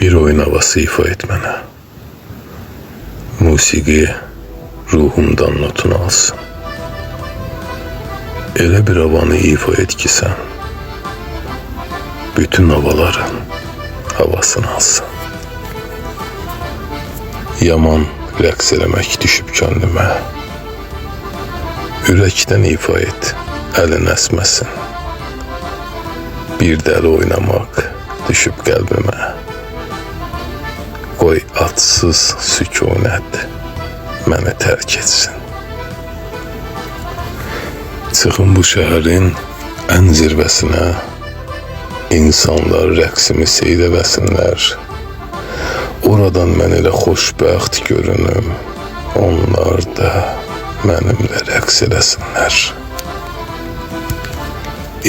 Bir oyun havası ifa et bana. Musiki ruhumdan notunu alsın. Elə bir havanı ifa et ki sen, bütün havaların havasını alsın. Yaman rəqs eləmək düşüb könlümə. Ürəkdən ifa et, əlin əsməsin. Bir dəli oynamaq düşüb qəlbimə. Qoy adsız sükunət məni tərk etsin. Çıxın bu şəhərin ən zirvəsinə, insanlar rəqsimi seyr eləsinlər. Oradan mən elə xoşbəxt görünüm, onlar da mənimlə rəqs eləsinlər.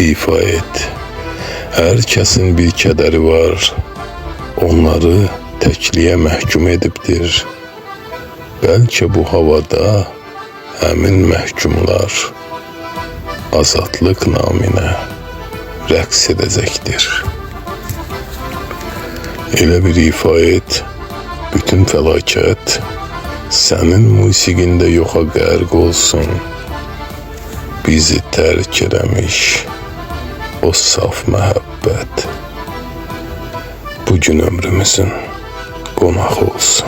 İfa et, hər kəsin bir kədəri var, onları təkliyə məhkum edibdir. Bəlkə bu havada həmin məhkumlar azadlıq naminə rəqs edəcəkdir. Elə bir ifa et, bütün fəlakət sənin musiqində yoxa qərq olsun. Bizi tərk eləmiş o saf məhəbbət bugün ömrümüzün qonağı olsun.